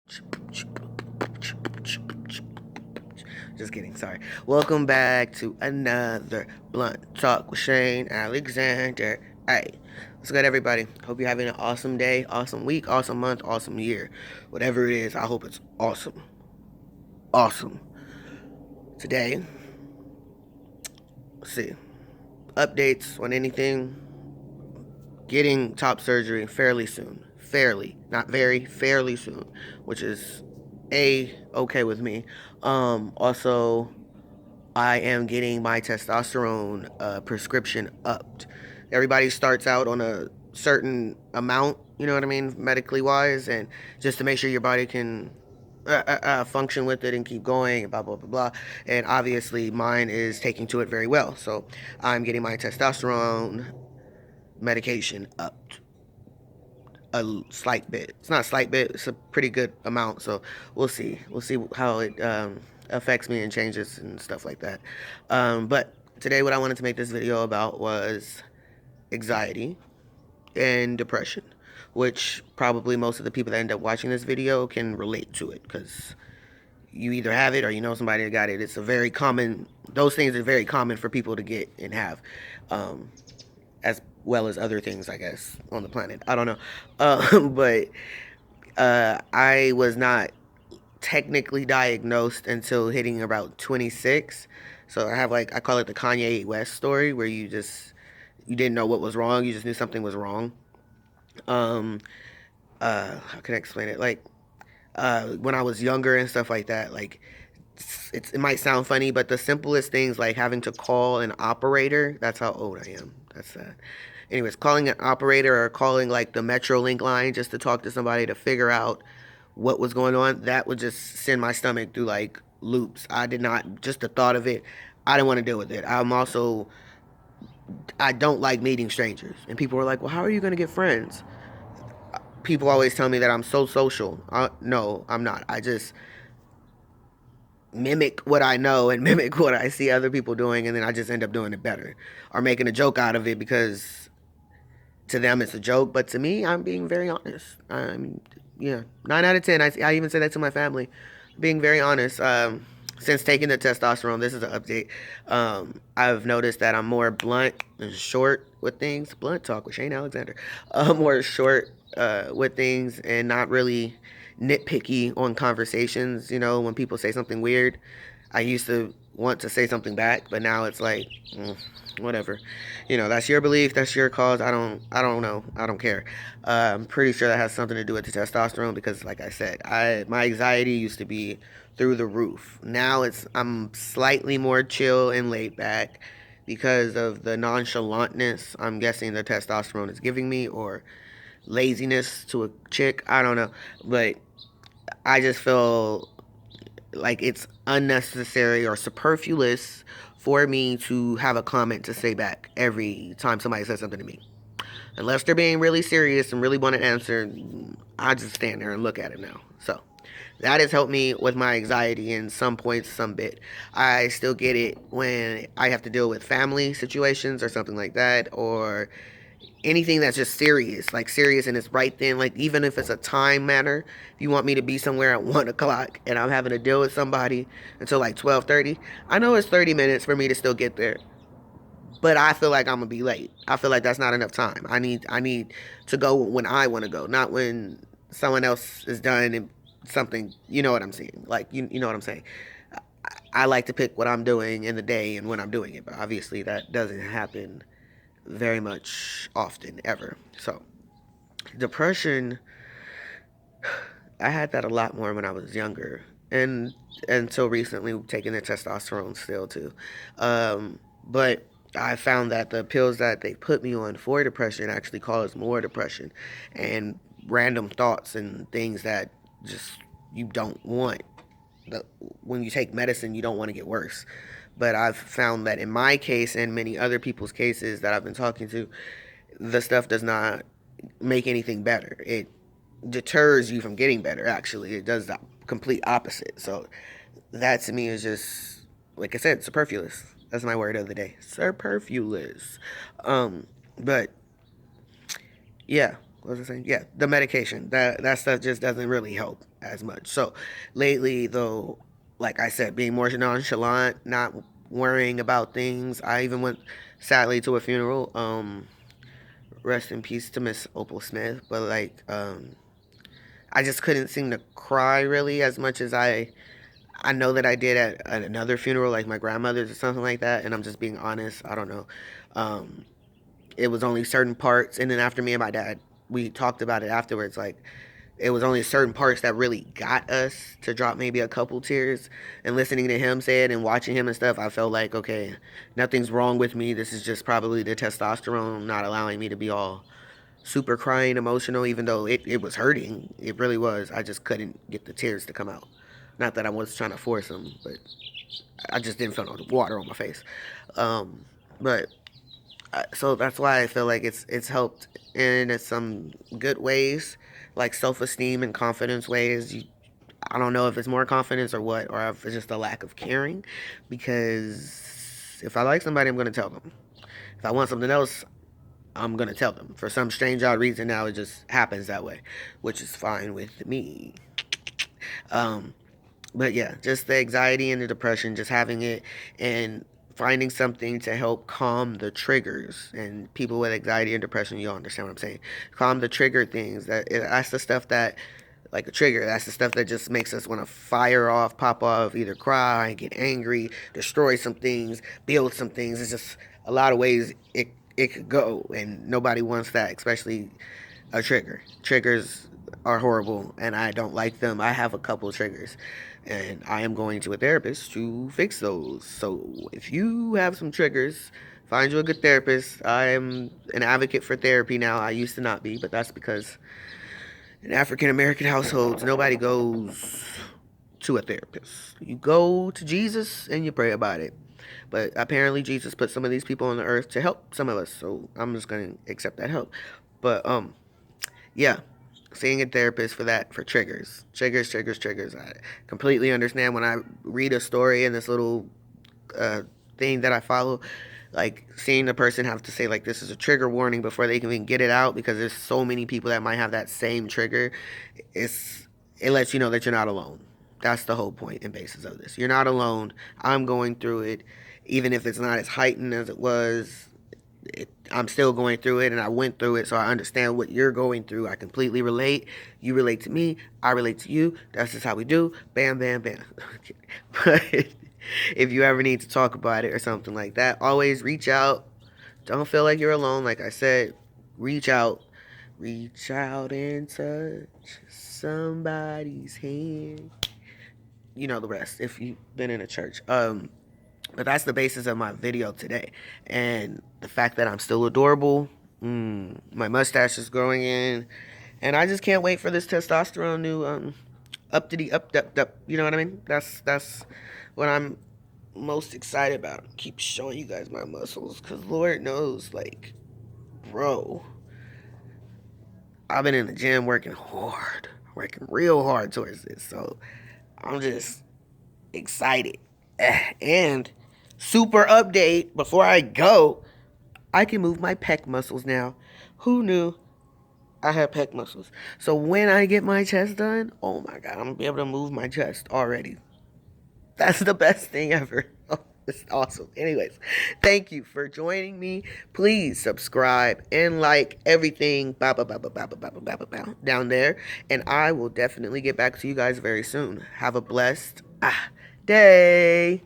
Just kidding, sorry. Welcome back to another Blunt Talk with Shane Alexander. Hey, what's good, everybody? Hope you're having an awesome day, awesome week, awesome month, awesome year. Whatever it is, I hope it's awesome. Awesome. Today, let's see. Updates on anything. Getting top surgery fairly soon. Fairly. Not very, fairly soon. Which is okay with me. Also, I am getting my testosterone prescription upped. Everybody starts out on a certain amount, you know what I mean, medically wise, and just to make sure your body can function with it and keep going, blah, blah, blah, blah. And obviously, mine is taking to it very well. So I'm getting my testosterone medication upped a slight bit. It's not a slight bit, it's a pretty good amount. So we'll see. We'll see how it affects me and changes and stuff like that. But today, what I wanted to make this video about was anxiety and depression, which probably most of the people that end up watching this video can relate to it because you either have it or you know somebody that got it. It's a very common, those things are very common for people to get and have. As well as other things, I guess, on the planet. I don't know. But I was not technically diagnosed until hitting about 26. So I have I call it the Kanye West story, where you didn't know what was wrong, you just knew something was wrong. Um, how can I explain it? When I was younger and stuff like that, it might sound funny, but the simplest things like having to call an operator, that's how old I am. That's sad. Anyways, calling an operator or calling like the Metrolink line just to talk to somebody to figure out what was going on, that would just send my stomach through like loops. I did not, just the thought of it, I didn't want to deal with it. I don't like meeting strangers. And people were like, well, how are you going to get friends? People always tell me that I'm so social. No, I'm not. I just mimic what I know and mimic what I see other people doing, and then I just end up doing it better or making a joke out of it because to them it's a joke, but to me, I'm being very honest. I mean, yeah, 9 out of 10. I even say that to my family, being very honest. Since taking the testosterone, this is an update. I've noticed that I'm more blunt and short with things. Blunt talk with Shane Alexander. More short with things and not really nitpicky on conversations. You know, when people say something weird, I used to want to say something back, but now it's like, whatever. You know, that's your belief, that's your cause. I don't know. I don't care. I'm pretty sure that has something to do with the testosterone because, like I said, my anxiety used to be through the roof. Now I'm slightly more chill and laid back because of the nonchalantness I'm guessing the testosterone is giving me, or laziness to a chick. I don't know, but I just feel like it's unnecessary or superfluous for me to have a comment to say back every time somebody says something to me. Unless they're being really serious and really want to answer, I just stand there and look at it now. So that has helped me with my anxiety in some points, some bit. I still get it when I have to deal with family situations or something like that, or anything that's just serious, like serious and it's right then, like even if it's a time matter, if you want me to be somewhere at 1 o'clock and I'm having to deal with somebody until like 12:30, I know it's 30 minutes for me to still get there, but I feel like I'm gonna be late. I feel like that's not enough time. I need to go when I want to go, not when someone else is done and something. You know what I'm saying? Like you know what I'm saying? I like to pick what I'm doing in the day and when I'm doing it, but obviously that doesn't happen very much often ever. So depression, I had that a lot more when I was younger, and until recently taking the testosterone still too. But I found that the pills that they put me on for depression actually cause more depression and random thoughts and things that just you don't want. When you take medicine, you don't want to get worse. But I've found that in my case and many other people's cases that I've been talking to, the stuff does not make anything better. It deters you from getting better, actually. It does the complete opposite. So that to me is just, like I said, superfluous. That's my word of the day. Superfluous. But yeah. what was I saying? Yeah, the medication. That stuff just doesn't really help as much. So lately, though, like I said, being more nonchalant, not worrying about things. I even went, sadly, to a funeral. Rest in peace to Miss Opal Smith. But like, I just couldn't seem to cry really as much as I know that I did at another funeral, like my grandmother's or something like that. And I'm just being honest. I don't know. Um, it was only certain parts, and then after me and my dad, we talked about it afterwards. Like, it was only certain parts that really got us to drop maybe a couple tears. And listening to him say it and watching him and stuff, I felt like, okay, nothing's wrong with me. This is just probably the testosterone not allowing me to be all super crying emotional, even though it was hurting. It really was. I just couldn't get the tears to come out. Not that I was trying to force them, but I just didn't feel no water on my face. Um, but so that's why I feel like it's helped in some good ways, like self esteem and confidence ways. I don't know if it's more confidence or what, or if it's just a lack of caring. Because if I like somebody, I'm gonna tell them. If I want something else, I'm gonna tell them. For some strange odd reason, now it just happens that way, which is fine with me. Um, but yeah, just the anxiety and the depression, just having it and finding something to help calm the triggers. And people with anxiety and depression, you understand what I'm saying. Calm the trigger things. That's the stuff that, like a trigger. That's the stuff that just makes us want to fire off, pop off, either cry, get angry, destroy some things, build some things. It's just a lot of ways it could go, and nobody wants that, especially a trigger. Triggers are horrible, and I don't like them. I have a couple triggers, and I am going to a therapist to fix those. So if you have some triggers, find you a good therapist. I am an advocate for therapy now. I used to not be, but that's because in African American households, nobody goes to a therapist. You go to Jesus and you pray about it. But apparently Jesus put some of these people on the earth to help some of us. So I'm just gonna accept that help. But yeah. Seeing a therapist for that, for triggers. Triggers, triggers, triggers. I completely understand when I read a story in this little uh, thing that I follow, like seeing the person have to say like this is a trigger warning before they can even get it out, because there's so many people that might have that same trigger. It lets you know that you're not alone. That's the whole point and basis of this. You're not alone. I'm going through it, even if it's not as heightened as it was. I'm still going through it, and I went through it, so I understand what you're going through. I completely relate. You relate to me. I relate to you. That's just how we do. Bam, bam, bam. But if you ever need to talk about it or something like that, always reach out. Don't feel like you're alone. Like I said, reach out. Reach out and touch somebody's hand. You know the rest if you've been in a church. But that's the basis of my video today. And the fact that I'm still adorable, my mustache is growing in, and I just can't wait for this testosterone new up to the up. You know what I mean? That's what I'm most excited about. Keep showing you guys my muscles, cause Lord knows, like, bro, I've been in the gym working hard, working real hard towards this. So I'm just excited. And super update before I go, I can move my pec muscles now. Who knew I had pec muscles? So when I get my chest done, oh my god, I'm gonna be able to move my chest already. That's the best thing ever. Oh, it's awesome. Anyways, thank you for joining me. Please subscribe and like everything down there. And I will definitely get back to you guys very soon. Have a blessed day.